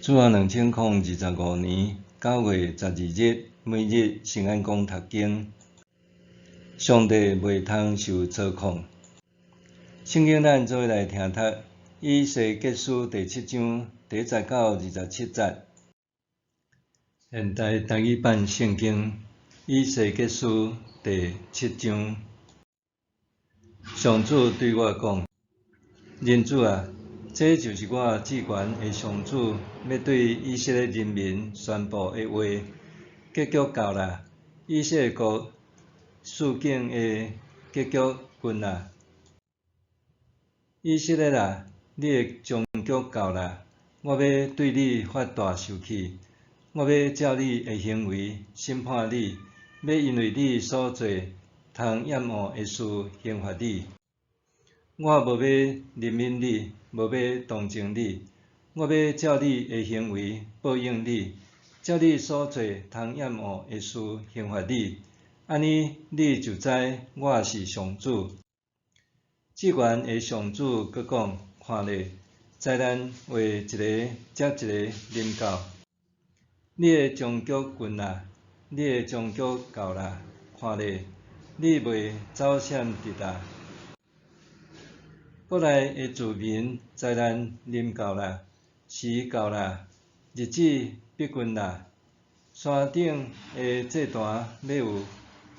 主后2025年9月12日，每日圣安宫读经。上帝袂通受操控。圣经咱做来听读，以西结书第7章第10到27节。现代单语版圣经以西结书第7章。上主对我讲：人子啊，这就是我至悬的上主要对以色列人民宣布的话。结局到啦！以色列国事件的结局近啦！以色列啊，你的终局到啦！我要对你发大受气，我要照你的行为审判你，要因为你所做通厌恶的事刑罚你。我无要怜悯你，无要同情你，我要照你的行为报应你，照你所做通厌恶的事刑罚你。安尼，你就知我是上主。至悬的上主佫讲：看咧，灾难会一个接一个临到。你的终局近啦，你的终局到啦。看咧，你袂走闪得啦。国内的子民，灾难临到啦，时到啦，日子逼近啦。山顶的祭坛要有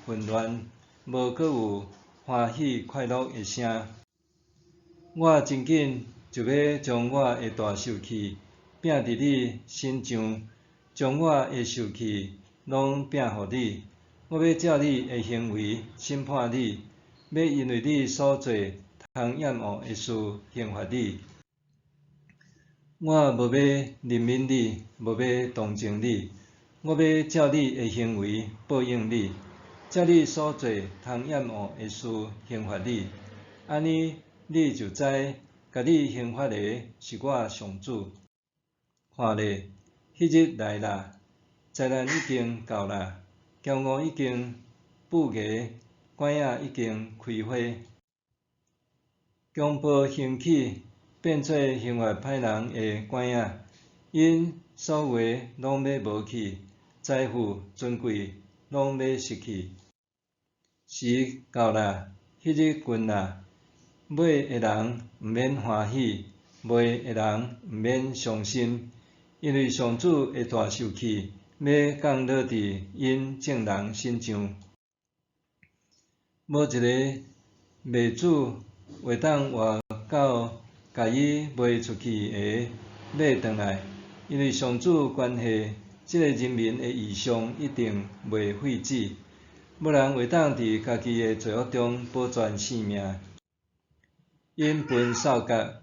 混乱，无阁有欢喜快乐的声。我真紧就要将我的大受气摒伫你身上，将我的受气拢摒互你。我要照你的行为审判你，要因为你所做通厌恶的事刑罚你。我无要怜悯你，无要同情你，我要照你的行为报应你，照你所做通厌恶的事刑罚你。安尼，你就知甲你刑罚的是我上主。看咧，迄日来啦，灾难已经到啦，骄傲已经布艺，馆仔已经开花，强暴兴起，变做刑罚歹人的馆仔，因所有拢要无去，财富尊贵拢要失去。时到啦，迄日近啦，买的人毋免欢喜，卖的人毋免伤心，因为上主的大受气要降落伫因众人身上。无一个卖主会当活到甲伊卖出去的买转来，因为上主关系即个人民的异象一定袂废止。无人会当伫家己的罪恶中保全性命。因分扫角，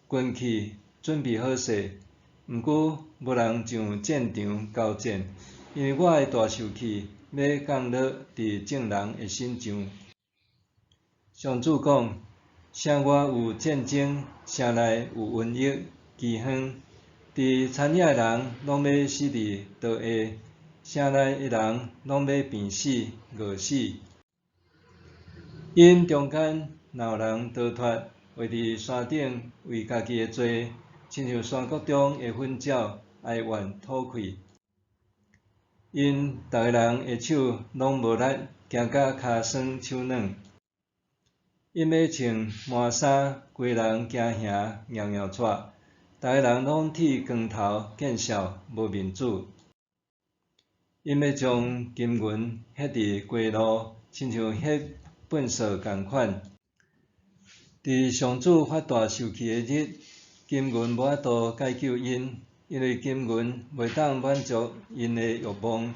军器准备好势，毋过无人上战场交战，因为我的大受气要降落伫众人的身上。上主讲：城外有战争，城内有瘟疫、饥荒，伫田野的人拢要死伫刀下，城内的人拢要病死、饿死。因中间若有人逃脱，会伫山顶为家己的罪，亲像山谷中的粉鸟，哀怨吐气。因逐个人的手拢无力，行甲骹酸手软。因要穿麻衫，规人惊吓尿尿喘，逐个人拢剃光头见笑，无面子。因要将金银ฮ็伫街路，亲像ฮ็粪扫共款。伫上主发大受气的日，金银无法度解救因，因为金银袂当满足因的欲望，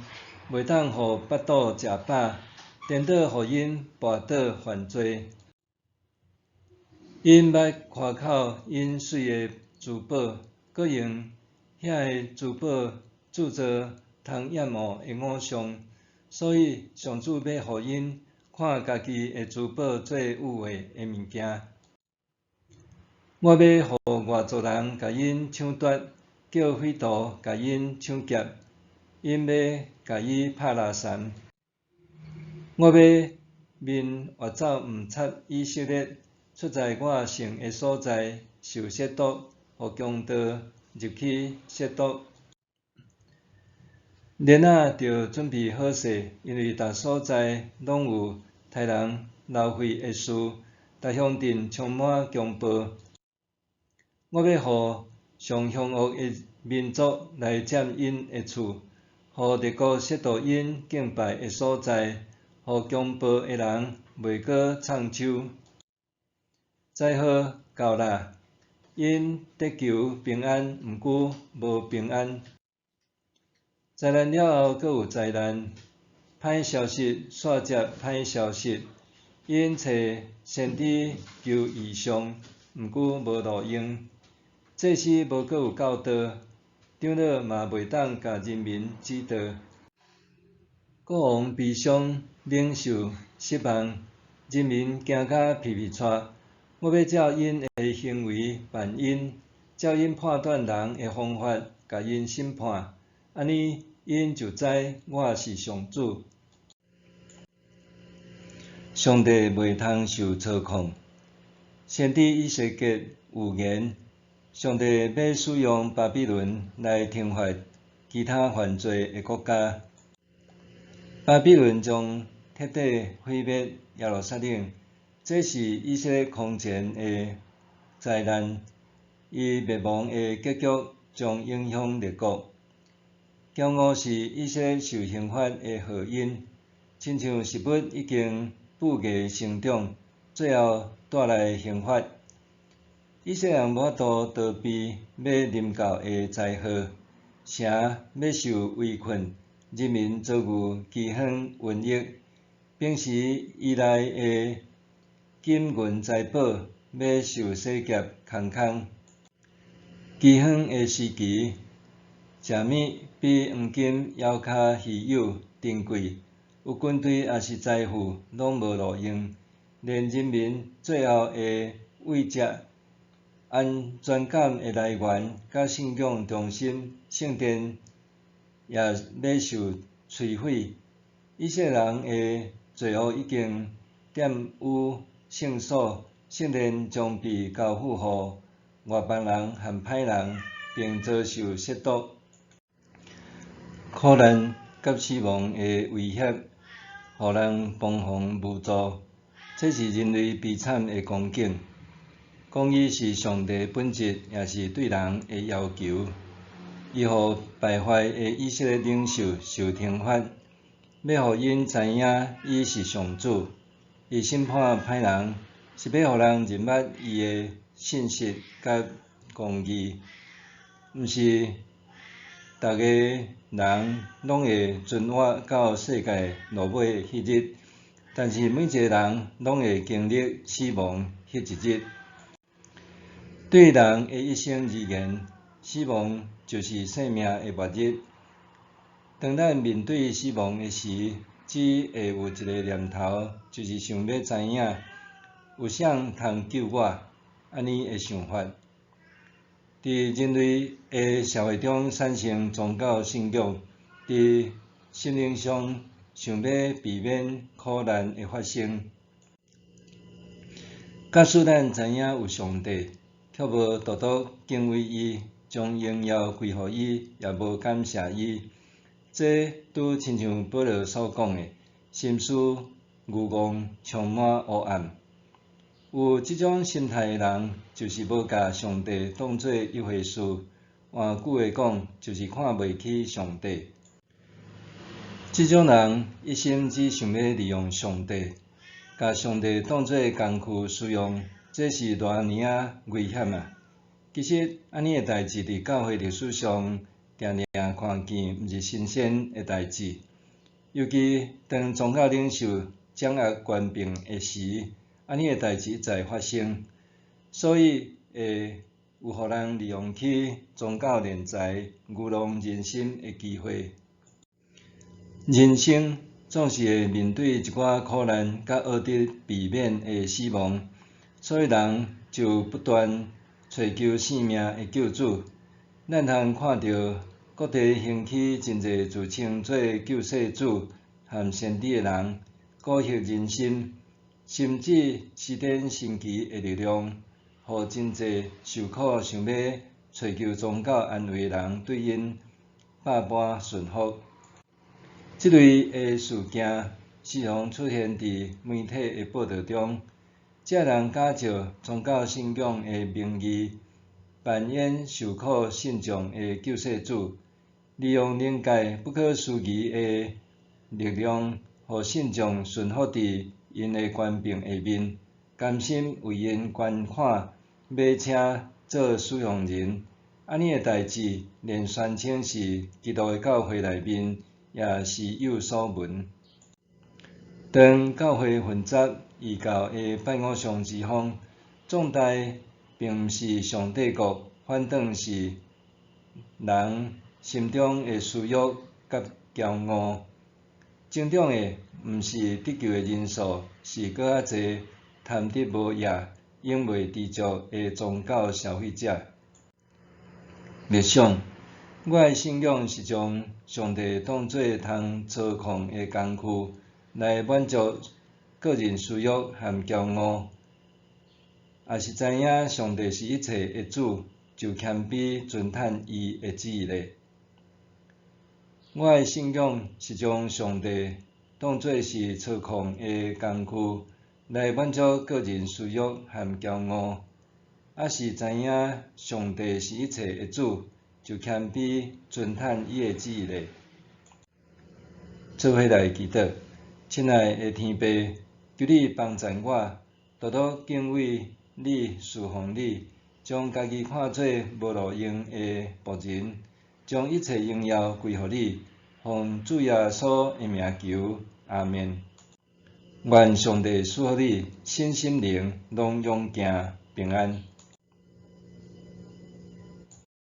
袂当互腹肚食饱，颠倒互因跋倒犯罪。因捌夸口因水的珠宝，搁用遐个珠宝铸造通厌恶的偶像，所以上主要互因看家己的珠宝做污秽的物件。我要互外族人甲因抢夺，叫匪徒甲因抢劫，因要甲伊拍拉残。我要面越走毋插以色列，出在我圣的所在受亵渎，互强盗入去亵渎。莲仔着准备好势，因为逐所在拢有杀人流血的事，逐乡镇充满强暴。我要互上凶恶的民族来占因的厝，互列国亵渎因敬拜的所在，互强暴的人袂阁创秋。灾祸到啦，因得求平安，毋过无平安。灾难了后，阁有灾难，歹消息煞接歹消息。因找先知求异象，毋过无路用。祭司无阁有教导，长老嘛袂当甲人民指导。国王悲伤，领袖失望，人民惊甲皮皮喘。我要照因的行为办因，照因判断人的方法，甲因审判。安尼，因就知我是上主。上帝袂通受操控。先知以西结有言：上帝要使用巴比伦来惩罚其他犯罪的国家。巴比伦将彻底毁灭耶路撒冷，这是以色列空前的灾难。伊灭亡的结局将影响列国。骄傲是以色列受刑罚的祸因，亲像食物已经富艺成长，最后带来刑罚。以色列人无法度逃避要临到的灾祸，城要受围困，人民遭遇饥荒瘟疫，平时依赖的金银财宝要受洗劫空空。饥荒的时期，食物比黄金犹较稀有珍贵，有军队也是财富，拢无路用，连人民最后的慰藉、安全感的来源，甲信仰中心圣殿也要受摧毁。以色列人的罪恶已经玷污圣所，圣殿将被交付予外邦人和歹人，并遭受亵渎。苦难甲死亡的威胁，互人彷徨无助，这是人类悲惨的光景。公义是上帝本质，也是对人的要求。伊互败坏的以色列领袖受惩罚，要互因知影伊是上主。伊审判歹人，是要互人认捌伊的信实甲公义，毋是逐个人拢会存活到世界落尾迄日，但是每一个人拢会经历死亡迄一日。对人的一生而言，死亡就是生命的末日。当咱面对死亡的时，只会有一个念头，就是想要知影有谁通救我，安尼的想法。伫人类的社会中产生宗教信仰，伫心灵上想要避免苦难的发生。假使咱知影有上帝，却无独独敬畏伊，将荣耀归予伊，也无感谢伊，这拄亲像保罗所讲的，心思愚妄，充满黑暗。有这种心态的人，就是无甲上帝当作一回事。换句话讲，就是看袂起上帝。这种人一心只想要利用上帝，甲上帝当作工具使用，这是偌尼啊危险啊！其实安尼的代志伫教会历史上常常看见，毋是新鲜的代志。尤其当宗教领袖掌握权柄的时，安尼的代志一再发生，所以会有互人利用起宗教敛财、愚弄人心的机会。人生总是会面对一寡苦难，甲学得避免的死亡，所以人就不断找求性命的救主。咱通看到各地兴起真侪自称做救世主和先知的人，鼓励人心。甚至施展神奇的力量，互真侪受苦想要寻求宗教安慰的人对因百般顺服。这类的事件时常出现伫媒体的报道中，这人假借宗教信仰的名义，扮演受苦信众的救世主，利用灵界不可思议的力量，互信众顺服伫因的权柄下面，甘心为因捐款、买车、做使用人。安尼的代志，连宣称是基督的教会内面，也时有所闻。当教会混杂异教的拜偶像之风，壮大并毋是上帝国，反倒是人心中的私欲甲骄傲。增长的毋是得救的人数，是搁较侪贪得无厌、永袂知足的宗教消费者。默想，我的信仰是将上帝当作通操控的工具，来满足个人私欲和骄傲。也是知影上帝是一切的主，就谦卑尊坦伊的旨意咧。我的信仰是将上帝当作是操控的工具，来满足个人私欲和骄傲。也是知影上帝是一切的主，就谦卑尊坦伊的旨意咧。做伙来祈祷，亲爱的天父，求你帮助我，多多敬畏你、侍奉你，将家己看作无路用的仆人，将一切荣耀归乎你。奉主耶稣的名求，阿门。愿上帝赐福你，身心灵拢勇健平安。